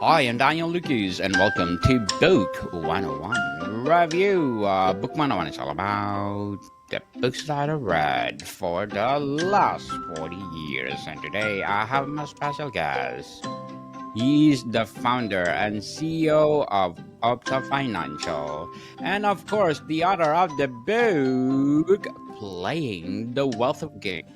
Hi, I'm Daniel Lucas, and welcome to Book 101 Review. Book 101 is all about the books that I read for the last 40 years. And today I have my special guest. He is the founder and CEO of Opta Financial, and of course, the author of the book, Playing the Wealth Game,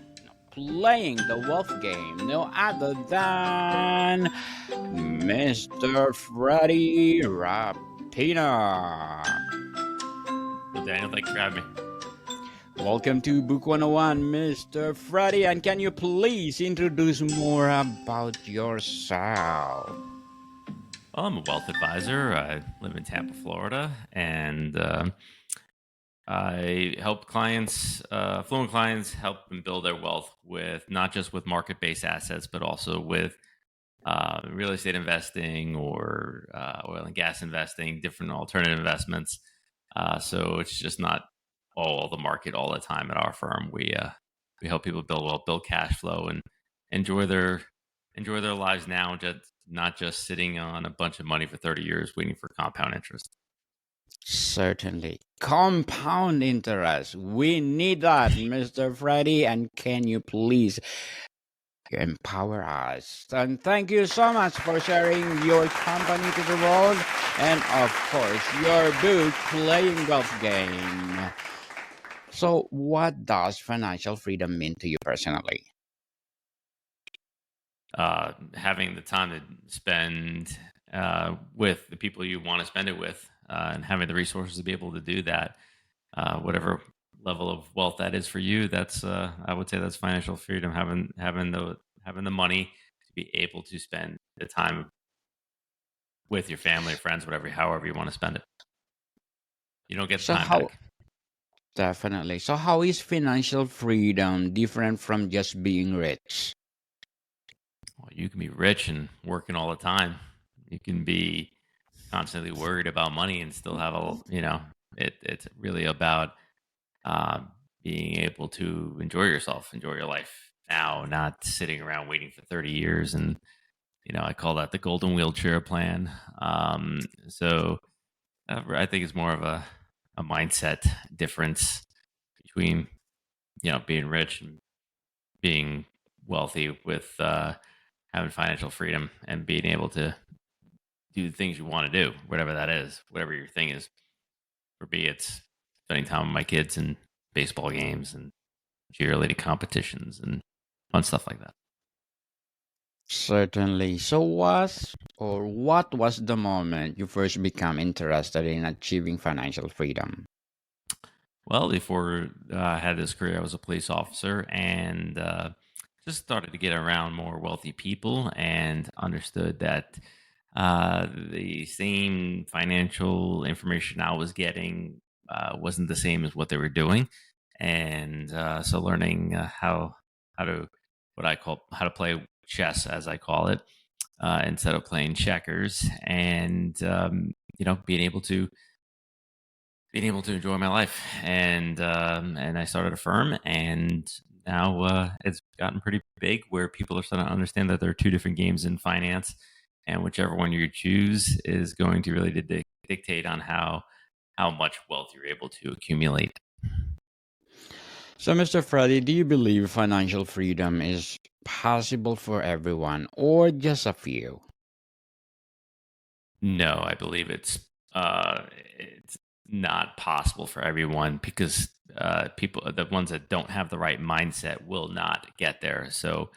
no other than Mr. Freddie Rappina. Well, Daniel, thank you for having me. Welcome to Book 101, Mr. Freddie, and can you please introduce more about yourself? Well, I'm a wealth advisor. I live in Tampa, Florida, and I help clients, affluent clients, help them build their wealth with not just with market-based assets, but also with real estate investing or oil and gas investing, different alternative investments. So it's just not all the market all the time at our firm. We help people build wealth, build cash flow, and enjoy their lives now, just not just sitting on a bunch of money for 30 years waiting for compound interest. Certainly. Compound interest. We need that, Mr. Freddie, and can you please empower us? And thank you so much for sharing your company to the world and, of course, your book, Playing Golf Game. So, what does financial freedom mean to you personally? Having the time to spend with the people you want to spend it with, and having the resources to be able to do that, whatever level of wealth that is for you, that's I would say that's financial freedom. Having the money to be able to spend the time with your family, friends, however you want to spend it. You don't get the So, time how back. definitely. So, how is financial freedom different from just being rich? Well, you can be rich and working all the time. You can be constantly worried about money and still have it's really about uh, being able to enjoy yourself, enjoy your life now, not sitting around waiting for 30 years. And I call that the golden wheelchair plan. So I think it's more of a mindset difference between being rich and being wealthy with having financial freedom and being able to do the things you want to do, whatever that is, whatever your thing is. For me, it's spending time with my kids and baseball games and cheerleading competitions and fun stuff like that. Certainly. So, what was the moment you first become interested in achieving financial freedom? Well, before I had this career, I was a police officer and just started to get around more wealthy people and understood that the same financial information I was getting wasn't the same as what they were doing. And so learning how to how to play chess, as I call it, instead of playing checkers, and being able to enjoy my life. And I started a firm, and now it's gotten pretty big, where people are starting to understand that there are two different games in finance, and whichever one you choose is going to really dictate on how much wealth you're able to accumulate. So, Mr. Freddy, do you believe financial freedom is possible for everyone or just a few? No, I believe it's not possible for everyone, because the ones that don't have the right mindset will not get there. So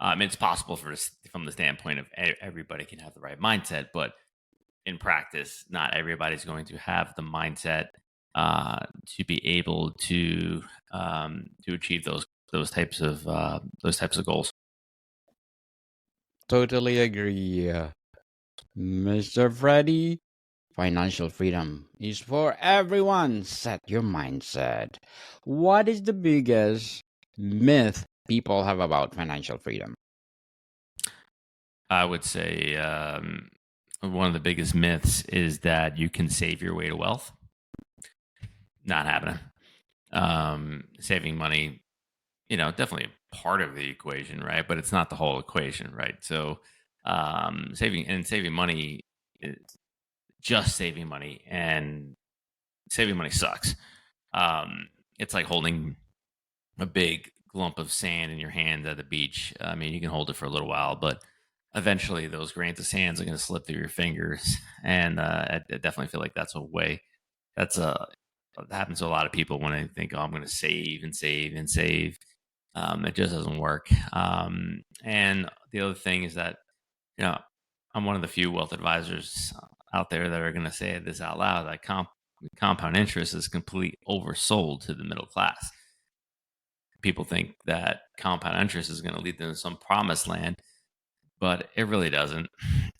it's possible from the standpoint of everybody can have the right mindset, but in practice, not everybody's going to have the mindset to be able to achieve those types of goals. Totally agree. Mr. Freddy, financial freedom is for everyone. Set your mindset. What is the biggest myth people have about financial freedom? I would say one of the biggest myths is that you can save your way to wealth. Not happening. Saving money, definitely a part of the equation, right? But it's not the whole equation, right? So Saving money, just saving money sucks. It's like holding a big lump of sand in your hand at the beach. I mean, you can hold it for a little while, but eventually those grains of sand are going to slip through your fingers. And I definitely feel like that's a way. That's a that happens to a lot of people when they think, "Oh, I'm going to save and save and save." It just doesn't work. And the other thing is that, you know, I'm one of the few wealth advisors out there that are going to say this out loud. That compound interest is completely oversold to the middle class. People think that compound interest is going to lead them to some promised land, but it really doesn't.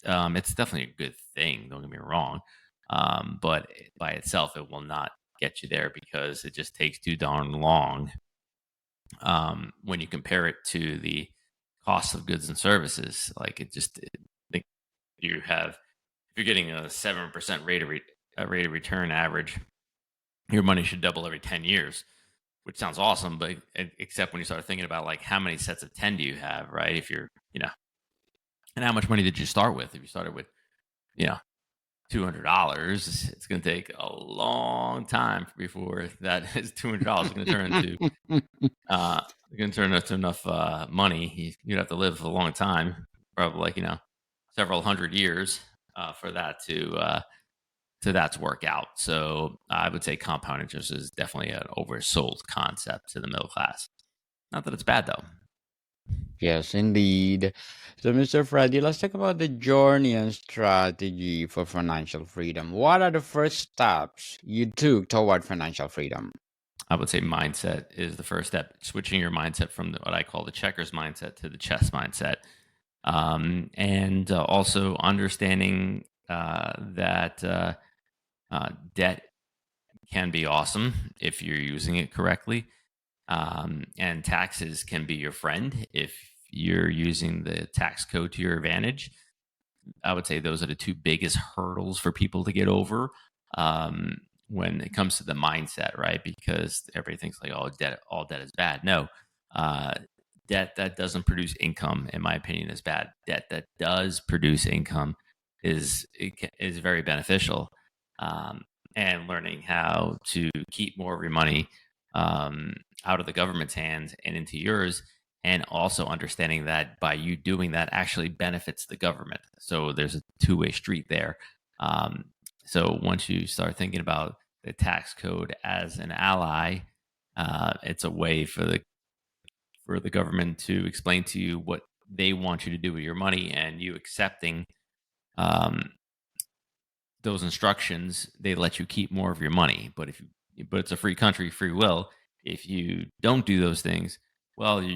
It's definitely a good thing. Don't get me wrong, but by itself, it will not get you there because it just takes too darn long. When you compare it to the cost of goods and services, like like you have, if you're getting a 7% rate of return average, your money should double every 10 years, which sounds awesome, but except when you start thinking about like how many sets of 10 do you have, right? If you're, and how much money did you start with? If you started with, you know, $200, it's going to take a long time before that is $200 going to turn into enough money. You'd have to live a long time, probably like several hundred years for that to work out. So I would say compound interest is definitely an oversold concept to the middle class. Not that it's bad though. Yes, indeed. So, Mr. Freddy, let's talk about the journey and strategy for financial freedom. What are the first steps you took toward financial freedom? I would say mindset is the first step. Switching your mindset from what I call the checkers mindset to the chess mindset, and also understanding that debt can be awesome if you're using it correctly. And taxes can be your friend if you're using the tax code to your advantage. I would say those are the two biggest hurdles for people to get over when it comes to the mindset, right? Because everything's like, oh, all debt is bad. No, uh, debt that doesn't produce income, in my opinion, is bad. Debt that does produce income is very beneficial. Um, and learning how to keep more of your money out of the government's hands and into yours, and also understanding that by you doing that actually benefits the government. So there's a two-way street there. Um, so once you start thinking about the tax code as an ally, it's a way for the government to explain to you what they want you to do with your money, and you accepting um, those instructions, they let you keep more of your money. But it's a free country, free will. If you don't do those things, well,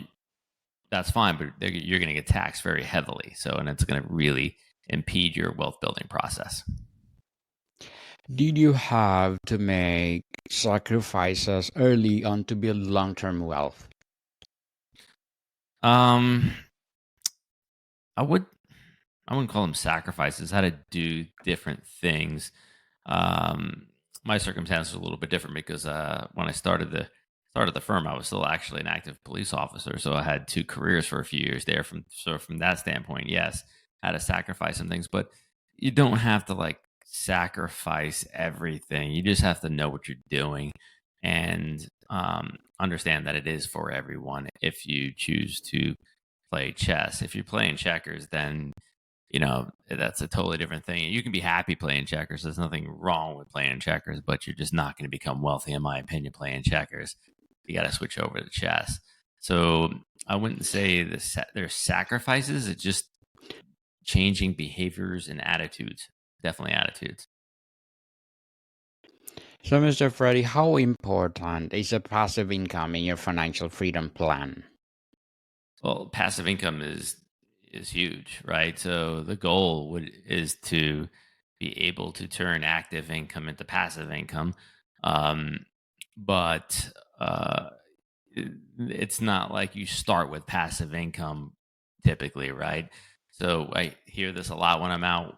that's fine, but you're going to get taxed very heavily. So, and it's going to really impede your wealth building process. Did you have to make sacrifices early on to build long term wealth? Um, I would I wouldn't call them sacrifices. I had to do different things. Um, my circumstances were a little bit different because when I started the firm, I was still actually an active police officer, so I had two careers for a few years there. From that standpoint, yes, had to sacrifice some things, but you don't have to like sacrifice everything. You just have to know what you're doing and understand that it is for everyone. If you choose to play chess, if you're playing checkers, then that's a totally different thing. You can be happy playing checkers. There's nothing wrong with playing checkers, but you're just not going to become wealthy, in my opinion, playing checkers. You got to switch over to chess. So I wouldn't say there's sacrifices. It's just changing behaviors and attitudes. Definitely attitudes. So, Mr. Freddy, how important is a passive income in your financial freedom plan? Well, passive income is huge, right? So the goal is to be able to turn active income into passive income. Um, but it's not like you start with passive income typically, right? So I hear this a lot when I'm out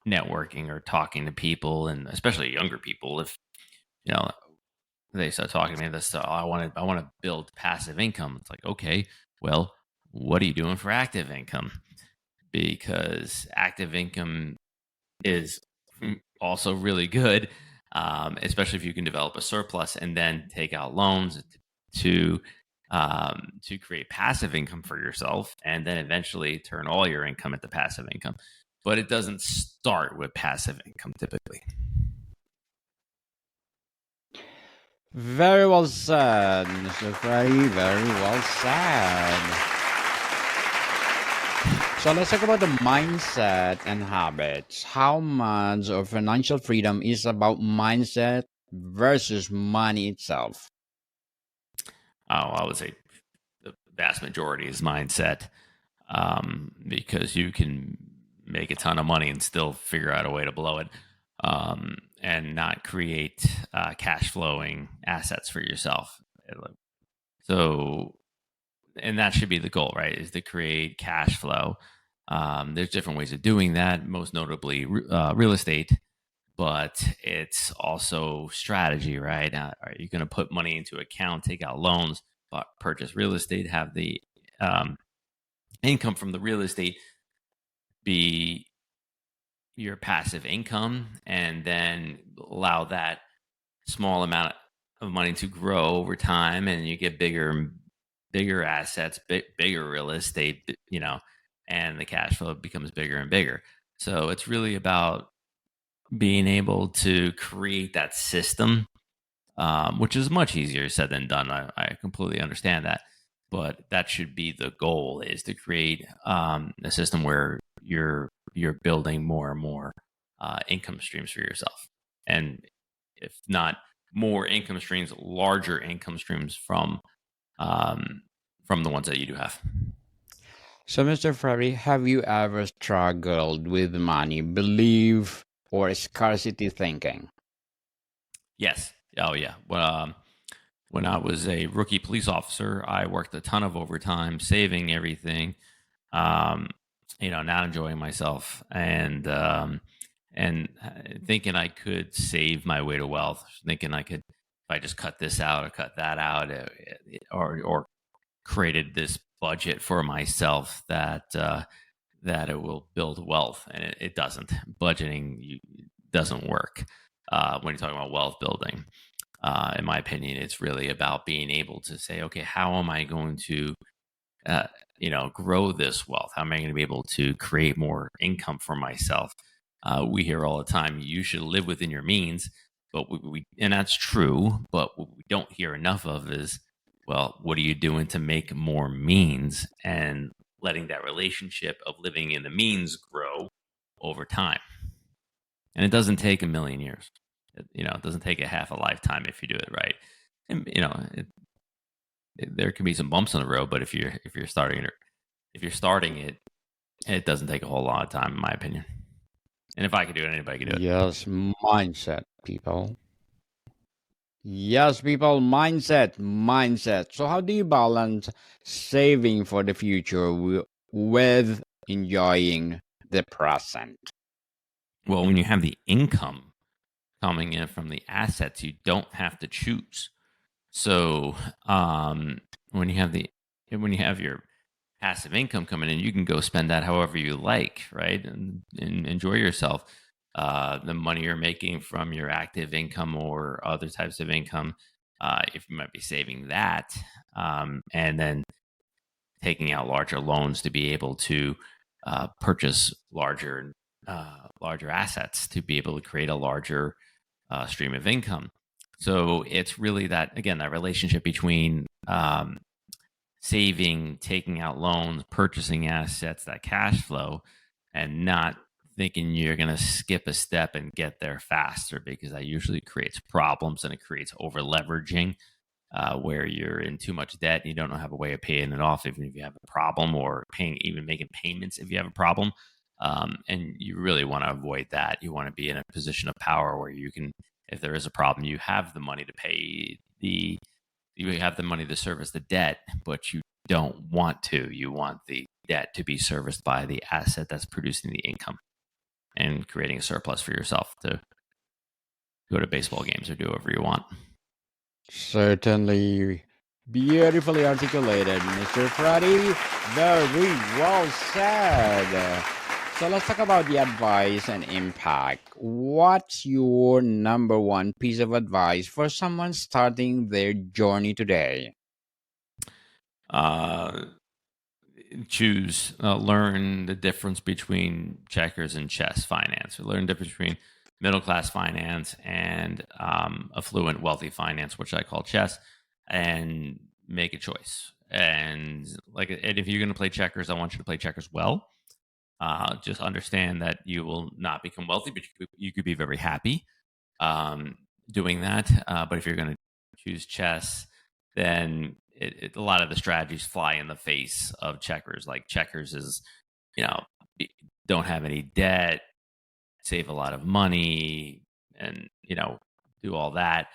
networking or talking to people, and especially younger people. If you know they start talking to me, this I want to build passive income. It's like, okay, well, what are you doing for active income? because active income is also really good, especially if you can develop a surplus and then take out loans to create passive income for yourself, and then eventually turn all your income into passive income. But it doesn't start with passive income typically. Very well said, Mr. Freddie. Very well said. So let's talk about the mindset and habits. How much of financial freedom is about mindset versus money itself? Oh, I would say the vast majority is mindset, because you can make a ton of money and still figure out a way to blow it, and not create cash flowing assets for yourself. So, and that should be the goal, right? Is to create cash flow. There's different ways of doing that, most notably real estate, but it's also strategy, right? Are you going to put money into account, take out loans, purchase real estate, have the um, income from the real estate be your passive income, and then allow that small amount of money to grow over time, and you get bigger and bigger assets, bigger real estate, and the cash flow becomes bigger and bigger. So it's really about being able to create that system, which is much easier said than done. I completely understand that, but that should be the goal: is to create a system where you're building more and more income streams for yourself, and if not more income streams, larger income streams from the ones that you do have. So, Mr. Freddie, have you ever struggled with money, belief, or scarcity thinking? Yes. Oh yeah. Well, when I was a rookie police officer, I worked a ton of overtime, saving everything, um, not enjoying myself, and thinking I could save my way to wealth, thinking I could, if I just cut this out or cut that out, or created this budget for myself, that it will build wealth, and it doesn't. Budgeting doesn't work when you're talking about wealth building. In my opinion, it's really about being able to say, okay, how am I going to grow this wealth? How am I going to be able to create more income for myself? We hear all the time, you should live within your means, but and that's true. But what we don't hear enough of is, well, what are you doing to make more means, and letting that relationship of living in the means grow over time? And it doesn't take a million years. It doesn't take a half a lifetime if you do it right. And there can be some bumps on the road, but if you're starting it, it doesn't take a whole lot of time, in my opinion. And if I could do it, anybody could do it. Yes, mindset, people. Yes, people, mindset. So, how do you balance saving for the future with enjoying the present? Well, when you have the income coming in from the assets, you don't have to choose. So, when you have your passive income coming in, you can go spend that however you like, right? And enjoy yourself. The money you're making from your active income or other types of income, if you might be saving that, and then taking out larger loans to be able to purchase larger assets to be able to create a larger stream of income. So it's really that, again, that relationship between saving, taking out loans, purchasing assets, that cash flow, and not thinking you're going to skip a step and get there faster, because that usually creates problems, and it creates over leveraging, where you're in too much debt and you don't have a way of paying it off, even if you have a problem, or even making payments if you have a problem. And you really want to avoid that. You want to be in a position of power where you can, if there is a problem, you have the money to pay you have the money to service the debt, but you don't want to. You want the debt to be serviced by the asset that's producing the income, and creating a surplus for yourself to go to baseball games or do whatever you want. Certainly, Beautifully articulated, Mr. Freddie. Very well said. So let's talk about the advice and impact. What's your number one piece of advice for someone starting their journey today? Uh, learn the difference between checkers and chess finance, or learn the difference between middle class finance and affluent wealthy finance, which I call chess, and make a choice. And and if you're going to play checkers, I want you to play checkers well. Just understand that you will not become wealthy, but you could be very happy um, doing that. But if you're going to choose chess, then a lot of the strategies fly in the face of checkers. Like checkers is, you know, don't have any debt, save a lot of money, and do all that.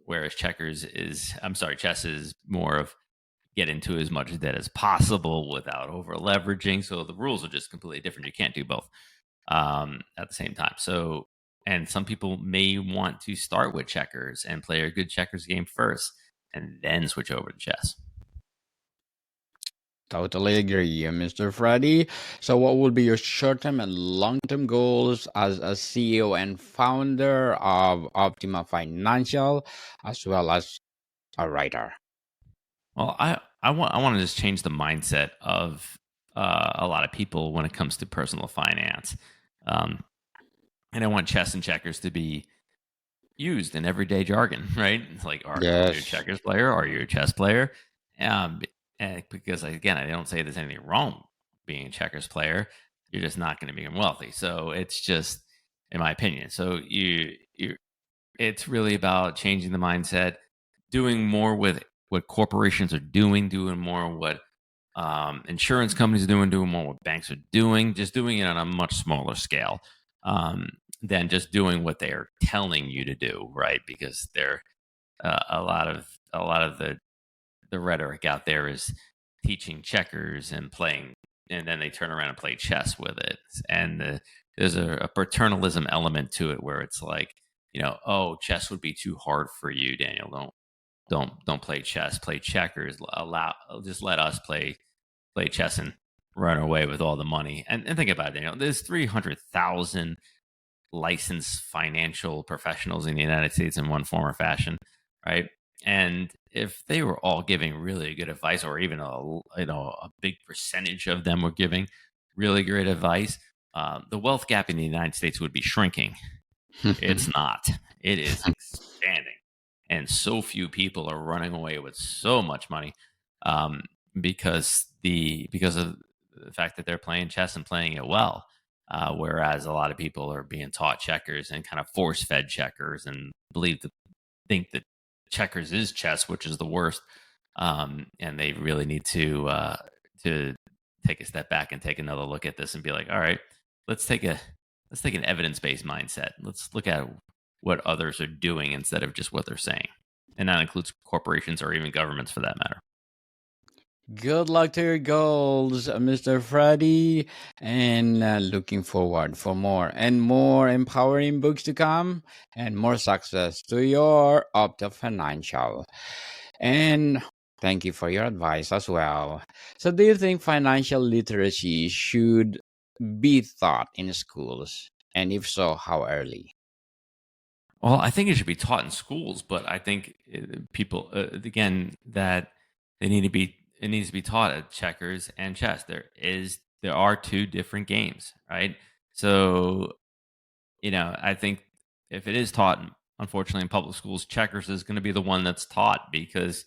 Whereas chess is more of get into as much debt as possible without over leveraging. So the rules are just completely different. You can't do both at the same time. So, and some people may want to start with checkers and play a good checkers game first and then switch over to chess. Totally agree, Mr. Freddy. So, what will be your short term and long term goals as a CEO and founder of Optima Financial, as well as a writer? Well, I want to just change the mindset of a lot of people when it comes to personal finance. Um, and I want chess and checkers to be used in everyday jargon, right? It's like, are you a Yes. checkers player? Are you a chess player? Um, and because again, I don't say there's anything wrong being a checkers player. You're just not going to become wealthy. So it's just, in my opinion. So it's really about changing the mindset, doing more with what corporations are doing more what insurance companies are doing more what banks are doing, just doing it on a much smaller scale um, than just doing what they are telling you to do, right? Because they're a lot of the rhetoric out there is teaching checkers and playing, and then they turn around and play chess with it. And there's a paternalism element to it where it's like, oh, chess would be too hard for you, Daniel. Don't play chess. Play checkers. Just let us play chess and run away with all the money. And think about it, Daniel. There's 300,000 licensed financial professionals in the United States in one form or fashion, right? And if they were all giving really good advice, or even a big percentage of them were giving really great advice, the wealth gap in the United States would be shrinking. It's not. It is expanding, and so few people are running away with so much money um, because of the fact that they're playing chess and playing it well. Whereas a lot of people are being taught checkers and kind of force fed checkers and think that checkers is chess, which is the worst. And they really need to take a step back and take another look at this and be like, all right, let's take a let's take an evidence based mindset. Let's look at what others are doing instead of just what they're saying, and that includes corporations or even governments for that matter. Good luck to your goals, Mr. Freddy, and looking forward for more and more empowering books to come and more success to your Opta Financial. And thank you for your advice as well. So, do you think financial literacy should be taught in schools? And if so, how early? Well, I think it should be taught in schools, but I think people again that they need to be it needs to be taught at checkers and chess. There are two different games, right? So I think if it is taught, unfortunately, in public schools, checkers is going to be the one that's taught because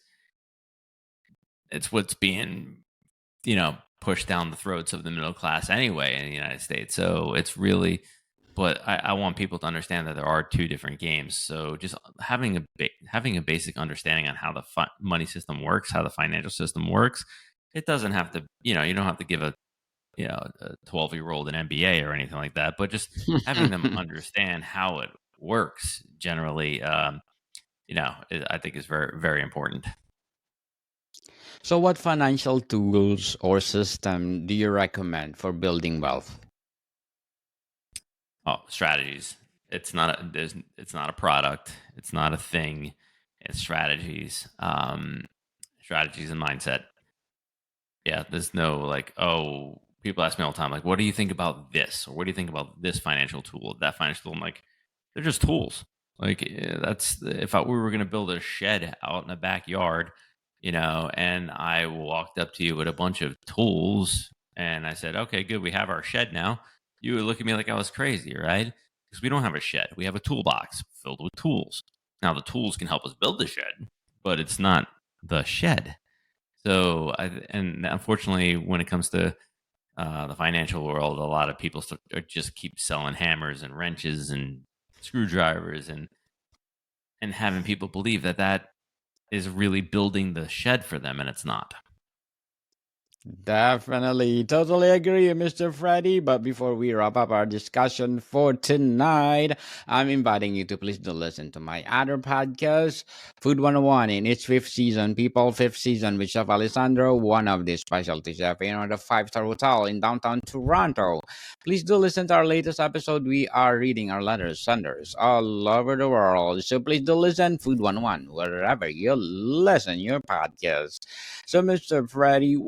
it's what's being pushed down the throats of the middle class anyway in the United States. So it's really, but I want people to understand that there are two different games. So just having having a basic understanding on how the money system works, how the financial system works. It doesn't have to, you don't have to give a 12-year-old an MBA or anything like that, but just having them understand how it works generally, I think is very, very important. So, what financial tools or system do you recommend for building wealth? Oh, strategies. It's not a product. It's not a thing. It's strategies and mindset. Yeah, there's no like, oh, people ask me all the time, like, what do you think about this? Or what do you think about this financial tool, that financial tool? I'm like, they're just tools. Like, that's if we were going to build a shed out in the backyard, and I walked up to you with a bunch of tools and I said, okay, good, we have our shed now. You would look at me like I was crazy, right? Because we don't have a shed. We have a toolbox filled with tools. Now, the tools can help us build the shed, but it's not the shed. So, and unfortunately, when it comes to the financial world, a lot of people just keep selling hammers and wrenches and screwdrivers and having people believe that is really building the shed for them, and it's not. Definitely. Totally agree, Mr. Freddie. But before we wrap up our discussion for tonight, I'm inviting you to please do listen to my other podcast, Food 101, in its fifth season, People fifth season with Chef Alessandro, one of the specialty chef in the five-star hotel in downtown Toronto. Please do listen to our latest episode. We are reading our letters, senders all over the world. So please do listen, Food 101, wherever you listen your podcast. So, Mr. Freddie,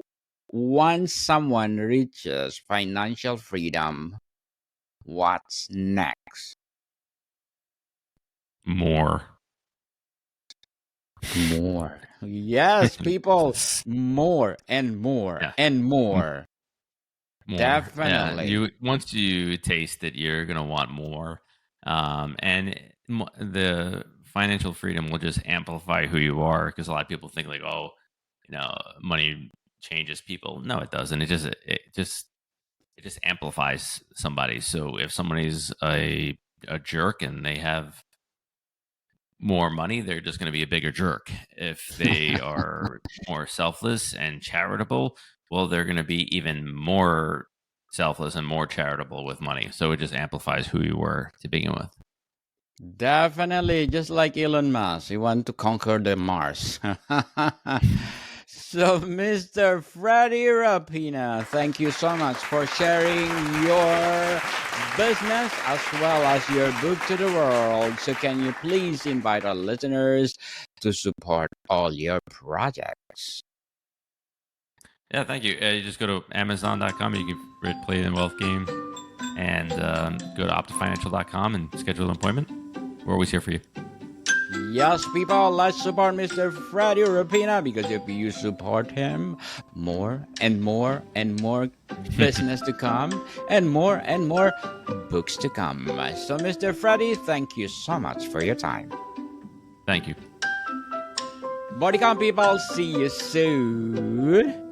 once someone reaches financial freedom, what's next? More. More. Yes, people, more and more Yeah. and more. More. Definitely. Yeah, once you taste it, you're gonna want more, and the financial freedom will just amplify who you are. Because a lot of people think like, oh, money changes people. No, it doesn't. It just amplifies somebody. So if somebody's a jerk and they have more money, they're just going to be a bigger jerk. If they are more selfless and charitable, well, they're going to be even more selfless and more charitable with money. So it just amplifies who you were to begin with. Definitely, just like Elon Musk, he want to conquer the Mars. So, Mr. Freddie Rappina, thank you so much for sharing your business as well as your book to the world. So, can you please invite our listeners to support all your projects? Yeah, thank you. You just go to Amazon.com. You can play the wealth game and go to OptaFinancial.com and schedule an appointment. We're always here for you. Yes, people, let's support Mr. Freddie Rappina, because if you support him, more and more and more business to come and more books to come. So, Mr. Freddie, thank you so much for your time. Thank you. Bodycom people, see you soon.